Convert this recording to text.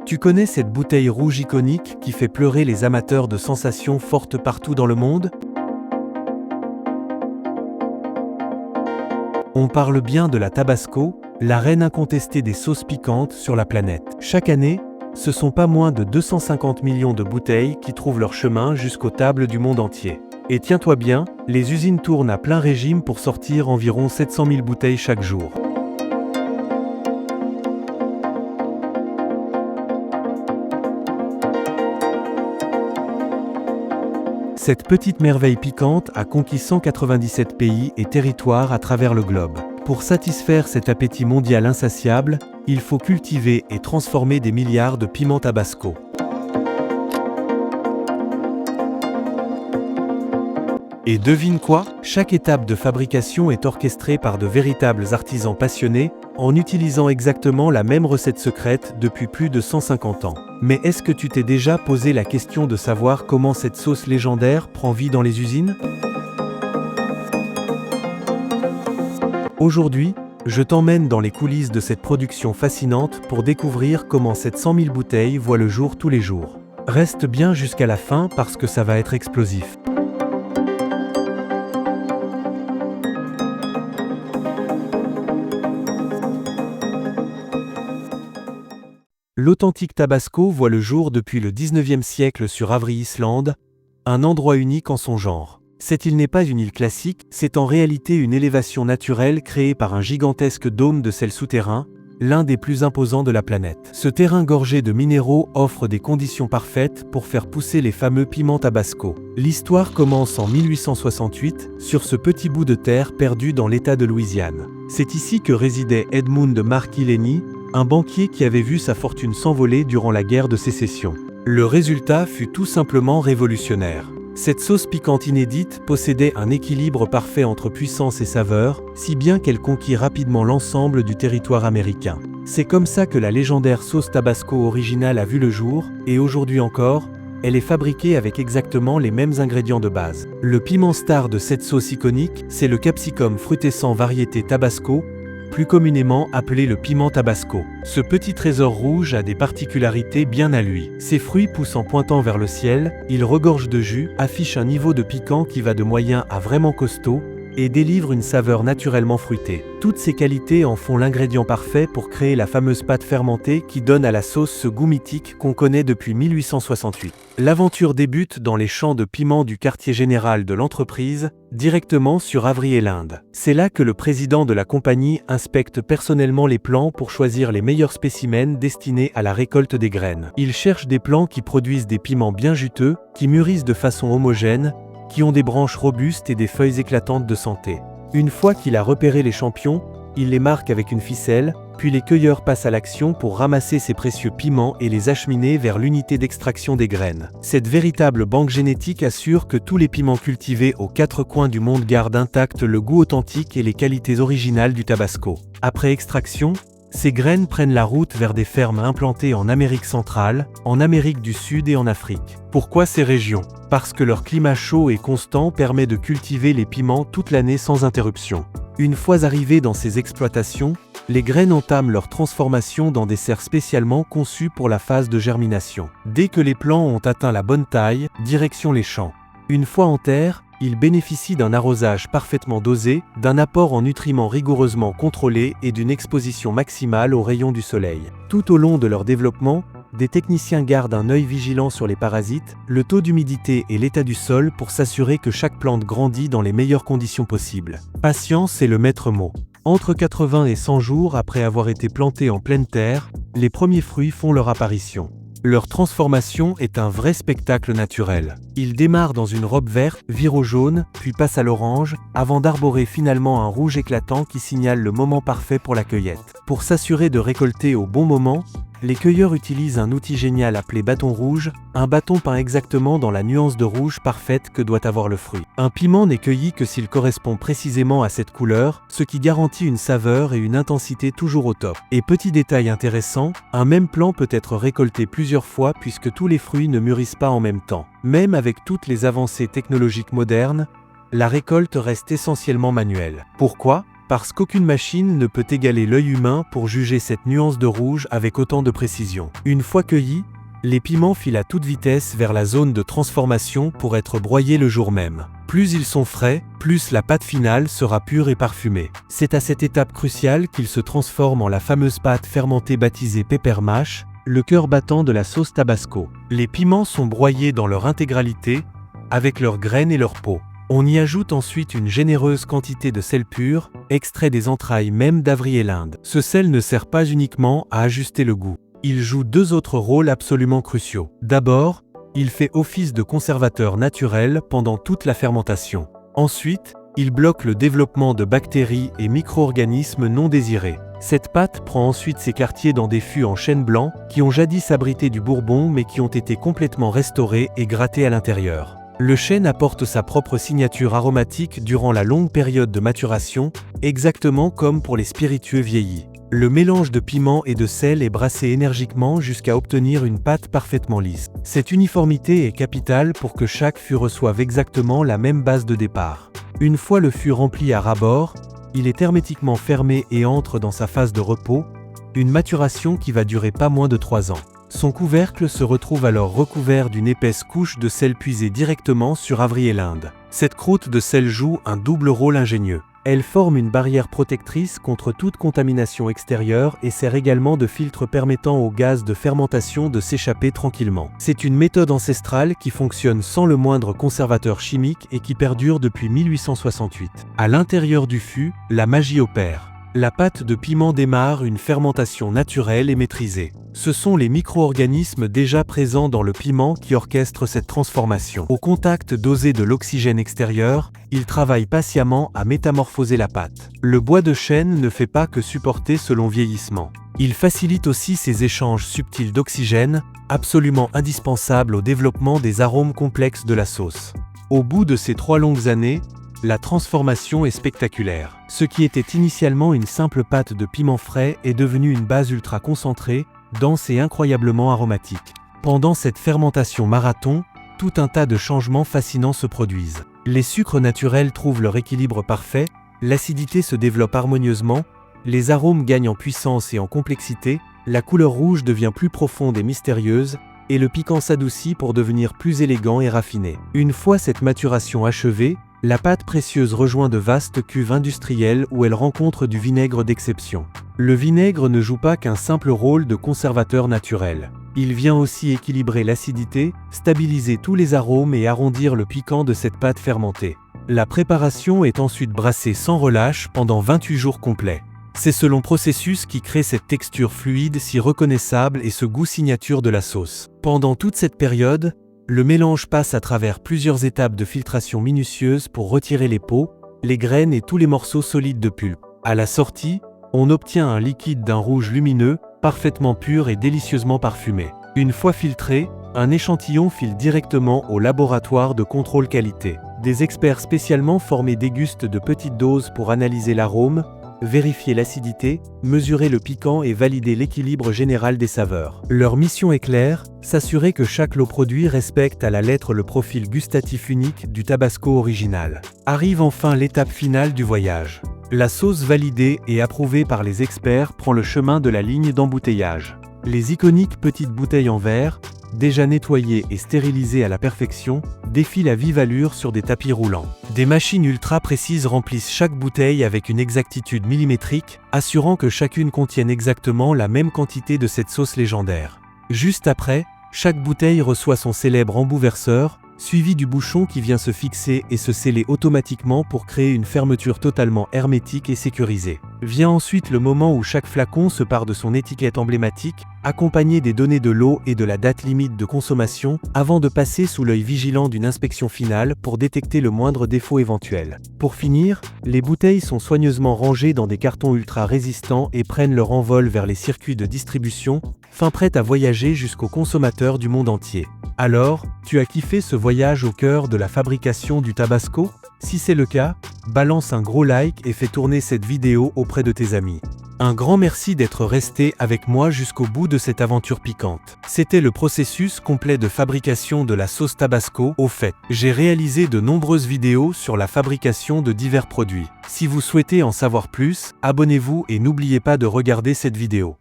Tu connais cette bouteille rouge iconique qui fait pleurer les amateurs de sensations fortes partout dans le monde? On parle bien de la Tabasco, la reine incontestée des sauces piquantes sur la planète. Chaque année, ce sont pas moins de 250 millions de bouteilles qui trouvent leur chemin jusqu'aux tables du monde entier. Et tiens-toi bien, les usines tournent à plein régime pour sortir environ 700 000 bouteilles chaque jour. Cette petite merveille piquante a conquis 197 pays et territoires à travers le globe. Pour satisfaire cet appétit mondial insatiable, il faut cultiver et transformer des milliards de piments Tabasco. Et devine quoi? Chaque étape de fabrication est orchestrée par de véritables artisans passionnés, en utilisant exactement la même recette secrète depuis plus de 150 ans. Mais est-ce que tu t'es déjà posé la question de savoir comment cette sauce légendaire prend vie dans les usines? Aujourd'hui, je t'emmène dans les coulisses de cette production fascinante pour découvrir comment cette 100 000 bouteilles voient le jour tous les jours. Reste bien jusqu'à la fin parce que ça va être explosif. L'authentique Tabasco voit le jour depuis le 19e siècle sur Avery Island, un endroit unique en son genre. Cette île n'est pas une île classique, c'est en réalité une élévation naturelle créée par un gigantesque dôme de sel souterrain, l'un des plus imposants de la planète. Ce terrain gorgé de minéraux offre des conditions parfaites pour faire pousser les fameux piments Tabasco. L'histoire commence en 1868, sur ce petit bout de terre perdu dans l'État de Louisiane. C'est ici que résidait Edmund Marquis Lenny, un banquier qui avait vu sa fortune s'envoler durant la guerre de sécession. Le résultat fut tout simplement révolutionnaire. Cette sauce piquante inédite possédait un équilibre parfait entre puissance et saveur, si bien qu'elle conquit rapidement l'ensemble du territoire américain. C'est comme ça que la légendaire sauce Tabasco originale a vu le jour, et aujourd'hui encore, elle est fabriquée avec exactement les mêmes ingrédients de base. Le piment star de cette sauce iconique, c'est le capsicum frutescent variété Tabasco, plus communément appelé le piment Tabasco. Ce petit trésor rouge a des particularités bien à lui. Ses fruits poussent en pointant vers le ciel, il regorge de jus, affiche un niveau de piquant qui va de moyen à vraiment costaud, et délivre une saveur naturellement fruitée. Toutes ces qualités en font l'ingrédient parfait pour créer la fameuse pâte fermentée qui donne à la sauce ce goût mythique qu'on connaît depuis 1868. L'aventure débute dans les champs de piments du quartier général de l'entreprise, directement sur Avery Island. C'est là que le président de la compagnie inspecte personnellement les plants pour choisir les meilleurs spécimens destinés à la récolte des graines. Il cherche des plants qui produisent des piments bien juteux, qui mûrissent de façon homogène, qui ont des branches robustes et des feuilles éclatantes de santé. Une fois qu'il a repéré les champions, il les marque avec une ficelle, puis les cueilleurs passent à l'action pour ramasser ces précieux piments et les acheminer vers l'unité d'extraction des graines. Cette véritable banque génétique assure que tous les piments cultivés aux quatre coins du monde gardent intact le goût authentique et les qualités originales du Tabasco. Après extraction, ces graines prennent la route vers des fermes implantées en Amérique centrale, en Amérique du Sud et en Afrique. Pourquoi ces régions? Parce que leur climat chaud et constant permet de cultiver les piments toute l'année sans interruption. Une fois arrivées dans ces exploitations, les graines entament leur transformation dans des serres spécialement conçues pour la phase de germination. Dès que les plants ont atteint la bonne taille, direction les champs. Une fois en terre, ils bénéficient d'un arrosage parfaitement dosé, d'un apport en nutriments rigoureusement contrôlé et d'une exposition maximale aux rayons du soleil. Tout au long de leur développement, des techniciens gardent un œil vigilant sur les parasites, le taux d'humidité et l'état du sol pour s'assurer que chaque plante grandit dans les meilleures conditions possibles. Patience est le maître mot. Entre 80 et 100 jours après avoir été plantés en pleine terre, les premiers fruits font leur apparition. Leur transformation est un vrai spectacle naturel. Ils démarrent dans une robe verte, virent au jaune, puis passent à l'orange, avant d'arborer finalement un rouge éclatant qui signale le moment parfait pour la cueillette. Pour s'assurer de récolter au bon moment, les cueilleurs utilisent un outil génial appelé bâton rouge, un bâton peint exactement dans la nuance de rouge parfaite que doit avoir le fruit. Un piment n'est cueilli que s'il correspond précisément à cette couleur, ce qui garantit une saveur et une intensité toujours au top. Et petit détail intéressant, un même plant peut être récolté plusieurs fois puisque tous les fruits ne mûrissent pas en même temps. Même avec toutes les avancées technologiques modernes, la récolte reste essentiellement manuelle. Pourquoi ? parce qu'aucune machine ne peut égaler l'œil humain pour juger cette nuance de rouge avec autant de précision. Une fois cueillis, les piments filent à toute vitesse vers la zone de transformation pour être broyés le jour même. Plus ils sont frais, plus la pâte finale sera pure et parfumée. C'est à cette étape cruciale qu'ils se transforment en la fameuse pâte fermentée baptisée pepper mash, le cœur battant de la sauce tabasco. Les piments sont broyés dans leur intégralité, avec leurs graines et leur peau. On y ajoute ensuite une généreuse quantité de sel pur, extrait des entrailles même d'Avery et l'Inde. Ce sel ne sert pas uniquement à ajuster le goût. Il joue deux autres rôles absolument cruciaux. D'abord, il fait office de conservateur naturel pendant toute la fermentation. Ensuite, il bloque le développement de bactéries et micro-organismes non désirés. Cette pâte prend ensuite ses quartiers dans des fûts en chêne blanc qui ont jadis abrité du bourbon mais qui ont été complètement restaurés et grattés à l'intérieur. Le chêne apporte sa propre signature aromatique durant la longue période de maturation, exactement comme pour les spiritueux vieillis. Le mélange de piment et de sel est brassé énergiquement jusqu'à obtenir une pâte parfaitement lisse. Cette uniformité est capitale pour que chaque fût reçoive exactement la même base de départ. Une fois le fût rempli à ras-bord, il est hermétiquement fermé et entre dans sa phase de repos, une maturation qui va durer pas moins de 3 ans. Son couvercle se retrouve alors recouvert d'une épaisse couche de sel puisé directement sur Avery et l'Inde. Cette croûte de sel joue un double rôle ingénieux. Elle forme une barrière protectrice contre toute contamination extérieure et sert également de filtre permettant au gaz de fermentation de s'échapper tranquillement. C'est une méthode ancestrale qui fonctionne sans le moindre conservateur chimique et qui perdure depuis 1868. À l'intérieur du fût, la magie opère. La pâte de piment démarre une fermentation naturelle et maîtrisée. Ce sont les micro-organismes déjà présents dans le piment qui orchestrent cette transformation. Au contact dosé de l'oxygène extérieur, ils travaillent patiemment à métamorphoser la pâte. Le bois de chêne ne fait pas que supporter ce long vieillissement. Il facilite aussi ces échanges subtils d'oxygène, absolument indispensables au développement des arômes complexes de la sauce. Au bout de ces 3 longues années, la transformation est spectaculaire. Ce qui était initialement une simple pâte de piment frais est devenu une base ultra concentrée, dense et incroyablement aromatique. Pendant cette fermentation marathon, tout un tas de changements fascinants se produisent. Les sucres naturels trouvent leur équilibre parfait, l'acidité se développe harmonieusement, les arômes gagnent en puissance et en complexité, la couleur rouge devient plus profonde et mystérieuse, et le piquant s'adoucit pour devenir plus élégant et raffiné. Une fois cette maturation achevée, la pâte précieuse rejoint de vastes cuves industrielles où elle rencontre du vinaigre d'exception. Le vinaigre ne joue pas qu'un simple rôle de conservateur naturel. Il vient aussi équilibrer l'acidité, stabiliser tous les arômes et arrondir le piquant de cette pâte fermentée. La préparation est ensuite brassée sans relâche pendant 28 jours complets. C'est ce long processus qui crée cette texture fluide si reconnaissable et ce goût signature de la sauce. Pendant toute cette période, le mélange passe à travers plusieurs étapes de filtration minutieuse pour retirer les peaux, les graines et tous les morceaux solides de pulpe. À la sortie, on obtient un liquide d'un rouge lumineux, parfaitement pur et délicieusement parfumé. Une fois filtré, un échantillon file directement au laboratoire de contrôle qualité. Des experts spécialement formés dégustent de petites doses pour analyser l'arôme, vérifier l'acidité, mesurer le piquant et valider l'équilibre général des saveurs. Leur mission est claire, s'assurer que chaque lot produit respecte à la lettre le profil gustatif unique du Tabasco original. Arrive enfin l'étape finale du voyage. La sauce validée et approuvée par les experts prend le chemin de la ligne d'embouteillage. Les iconiques petites bouteilles en verre, déjà nettoyées et stérilisées à la perfection, défilent à vive allure sur des tapis roulants. Des machines ultra précises remplissent chaque bouteille avec une exactitude millimétrique, assurant que chacune contienne exactement la même quantité de cette sauce légendaire. Juste après, chaque bouteille reçoit son célèbre embout verseur, suivi du bouchon qui vient se fixer et se sceller automatiquement pour créer une fermeture totalement hermétique et sécurisée. Vient ensuite le moment où chaque flacon se pare de son étiquette emblématique, accompagné des données de l'eau et de la date limite de consommation, avant de passer sous l'œil vigilant d'une inspection finale pour détecter le moindre défaut éventuel. Pour finir, les bouteilles sont soigneusement rangées dans des cartons ultra résistants et prennent leur envol vers les circuits de distribution, fin prête à voyager jusqu'aux consommateurs du monde entier. Alors, tu as kiffé ce voyage au cœur de la fabrication du Tabasco? Si c'est le cas, balance un gros like et fais tourner cette vidéo auprès de tes amis. Un grand merci d'être resté avec moi jusqu'au bout de cette aventure piquante. C'était le processus complet de fabrication de la sauce Tabasco. Au fait, j'ai réalisé de nombreuses vidéos sur la fabrication de divers produits. Si vous souhaitez en savoir plus, abonnez-vous et n'oubliez pas de regarder cette vidéo.